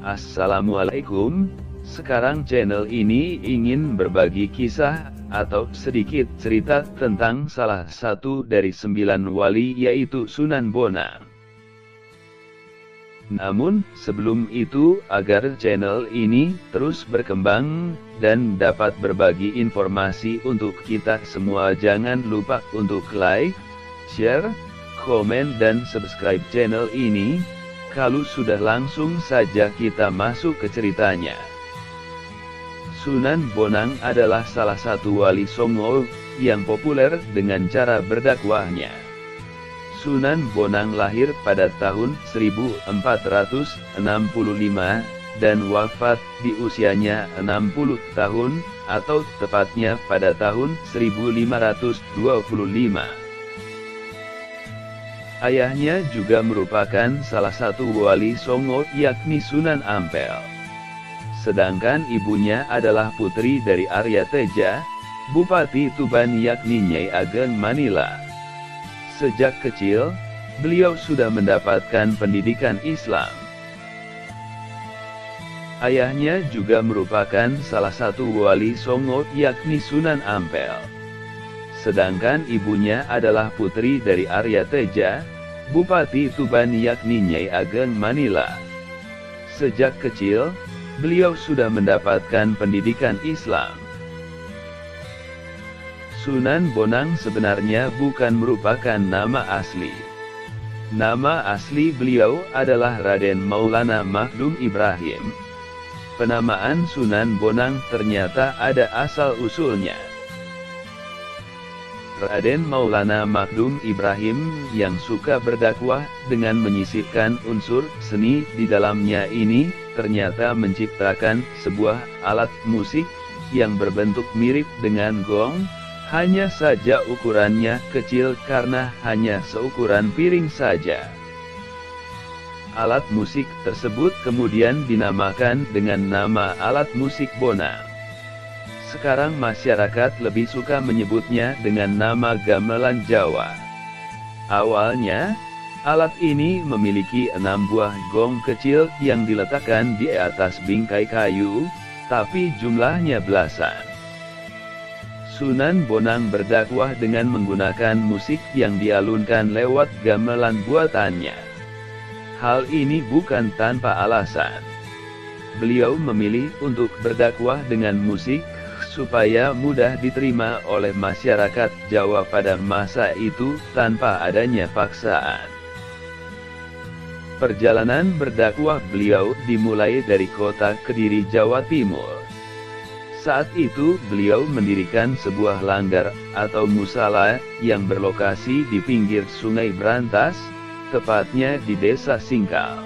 Assalamualaikum. Sekarang channel ini ingin berbagi kisah atau sedikit cerita tentang salah satu dari 9 wali, yaitu Sunan Bonang. Namun, sebelum itu, agar channel ini terus berkembang dan dapat berbagi informasi untuk kita semua, jangan lupa untuk like, share, komen, dan subscribe channel ini. Kalau sudah, langsung saja kita masuk ke ceritanya. Sunan Bonang adalah salah satu wali Songo yang populer dengan cara berdakwahnya. Sunan Bonang lahir pada tahun 1465 dan wafat di usianya 60 tahun, atau tepatnya pada tahun 1525. Ayahnya juga merupakan salah satu wali Songo, yakni Sunan Ampel. Sedangkan ibunya adalah putri dari Arya Teja, Bupati Tuban, yakni Nyai Ageng Manila. Sejak kecil, beliau sudah mendapatkan pendidikan Islam. Ayahnya juga merupakan salah satu wali Songo, yakni Sunan Ampel. Sedangkan ibunya adalah putri dari Arya Teja, Bupati Tuban, yakni Nyai Ageng Manila. Sejak kecil, beliau sudah mendapatkan pendidikan Islam. Sunan Bonang sebenarnya bukan merupakan nama asli. Nama asli beliau adalah Raden Maulana Maghdum Ibrahim. Penamaan Sunan Bonang ternyata ada asal-usulnya. Raden Maulana Maghdum Ibrahim yang suka berdakwah dengan menyisipkan unsur seni di dalamnya ini, ternyata menciptakan sebuah alat musik yang berbentuk mirip dengan gong, hanya saja ukurannya kecil karena hanya seukuran piring saja. Alat musik tersebut kemudian dinamakan dengan nama alat musik Bonang. Sekarang masyarakat lebih suka menyebutnya dengan nama gamelan Jawa. Awalnya, alat ini memiliki 6 buah gong kecil yang diletakkan di atas bingkai kayu, tapi jumlahnya belasan. Sunan Bonang berdakwah dengan menggunakan musik yang dialunkan lewat gamelan buatannya. Hal ini bukan tanpa alasan. Beliau memilih untuk berdakwah dengan musik supaya mudah diterima oleh masyarakat Jawa pada masa itu tanpa adanya paksaan. Perjalanan berdakwah beliau dimulai dari kota Kediri, Jawa Timur. Saat itu beliau mendirikan sebuah langgar atau musala yang berlokasi di pinggir Sungai Brantas, tepatnya di Desa Singkal.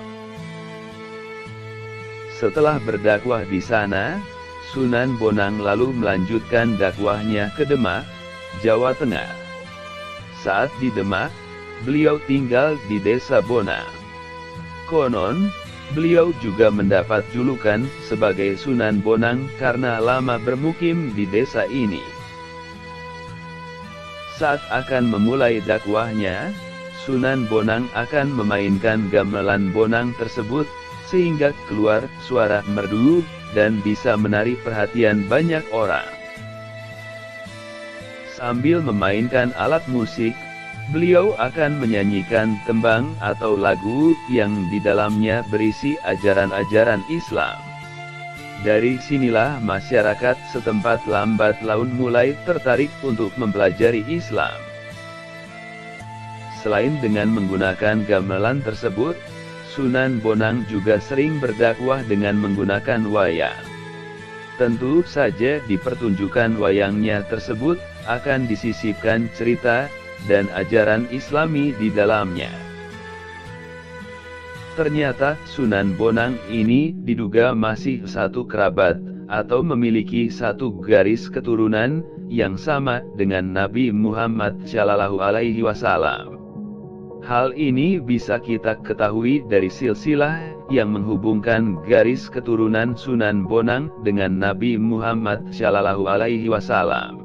Setelah berdakwah di sana, Sunan Bonang lalu melanjutkan dakwahnya ke Demak, Jawa Tengah. Saat di Demak, beliau tinggal di Desa Bonang. Konon, beliau juga mendapat julukan sebagai Sunan Bonang karena lama bermukim di desa ini. Saat akan memulai dakwahnya, Sunan Bonang akan memainkan gamelan Bonang tersebut, sehingga keluar suara merdu dan bisa menarik perhatian banyak orang. Sambil memainkan alat musik, beliau akan menyanyikan tembang atau lagu yang di dalamnya berisi ajaran-ajaran Islam. Dari sinilah masyarakat setempat lambat laun mulai tertarik untuk mempelajari Islam. Selain dengan menggunakan gamelan tersebut, Sunan Bonang juga sering berdakwah dengan menggunakan wayang. Tentu saja di pertunjukan wayangnya tersebut akan disisipkan cerita dan ajaran Islami di dalamnya. Ternyata Sunan Bonang ini diduga masih satu kerabat atau memiliki satu garis keturunan yang sama dengan Nabi Muhammad SAW. Hal ini bisa kita ketahui dari silsilah yang menghubungkan garis keturunan Sunan Bonang dengan Nabi Muhammad SAW.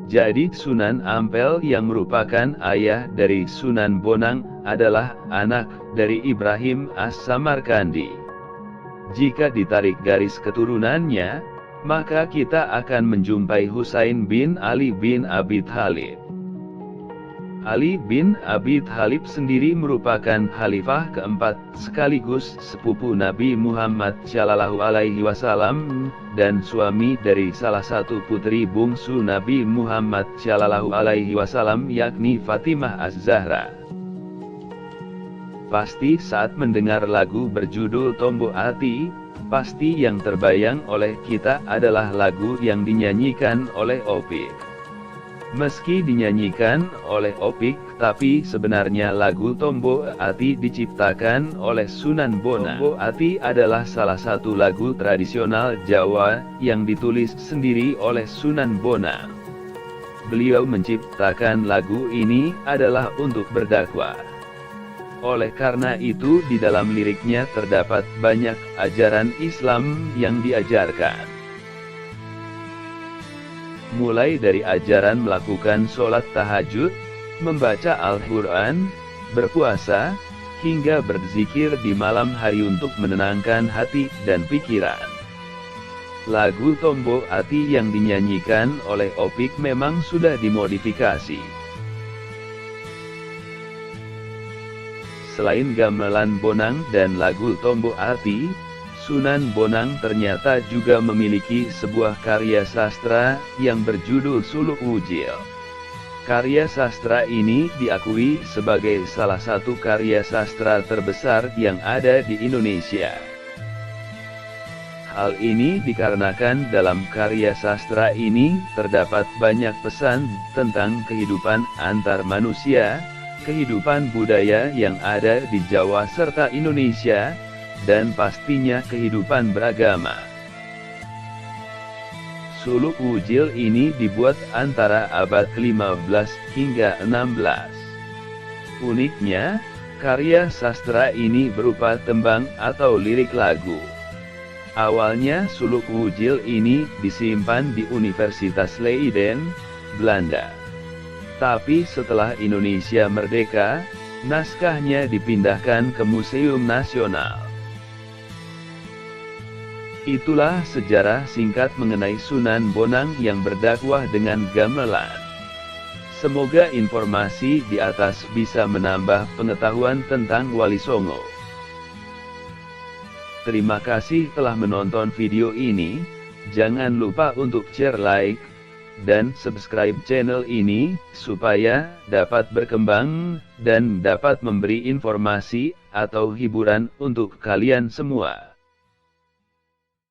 Jadi Sunan Ampel yang merupakan ayah dari Sunan Bonang adalah anak dari Ibrahim As-Samarkandi. Jika ditarik garis keturunannya, maka kita akan menjumpai Husain bin Ali bin Abi Thalib. Ali bin Abi Thalib sendiri merupakan khalifah keempat sekaligus sepupu Nabi Muhammad Shallallahu Alaihi Wasallam dan suami dari salah satu putri bungsu Nabi Muhammad Shallallahu Alaihi Wasallam yakni Fatimah Az-Zahra. Pasti saat mendengar lagu berjudul Tombo Ati, pasti yang terbayang oleh kita adalah lagu yang dinyanyikan oleh Opik. Meski dinyanyikan oleh Opik, tapi sebenarnya lagu Tombo Ati diciptakan oleh Sunan Bonang. Tombo Ati adalah salah satu lagu tradisional Jawa yang ditulis sendiri oleh Sunan Bonang. Beliau menciptakan lagu ini adalah untuk berdakwah. Oleh karena itu di dalam liriknya terdapat banyak ajaran Islam yang diajarkan. Mulai dari ajaran melakukan sholat tahajud, membaca Al-Quran, berpuasa, hingga berzikir di malam hari untuk menenangkan hati dan pikiran. Lagu Tombo Ati yang dinyanyikan oleh Opik memang sudah dimodifikasi. Selain gamelan Bonang dan lagu Tombo Ati, Sunan Bonang ternyata juga memiliki sebuah karya sastra yang berjudul Suluk Wujil. Karya sastra ini diakui sebagai salah satu karya sastra terbesar yang ada di Indonesia. Hal ini dikarenakan dalam karya sastra ini terdapat banyak pesan tentang kehidupan antar manusia, kehidupan budaya yang ada di Jawa serta Indonesia, dan pastinya kehidupan beragama. Suluk Wujil ini dibuat antara abad ke-15 hingga 16. Uniknya, karya sastra ini berupa tembang atau lirik lagu. Awalnya Suluk Wujil ini disimpan di Universitas Leiden, Belanda. Tapi setelah Indonesia merdeka, naskahnya dipindahkan ke Museum Nasional. Itulah sejarah singkat mengenai Sunan Bonang yang berdakwah dengan gamelan. Semoga informasi di atas bisa menambah pengetahuan tentang Wali Songo. Terima kasih telah menonton video ini. Jangan lupa untuk share, like, dan subscribe channel ini, supaya dapat berkembang, dan dapat memberi informasi atau hiburan untuk kalian semua.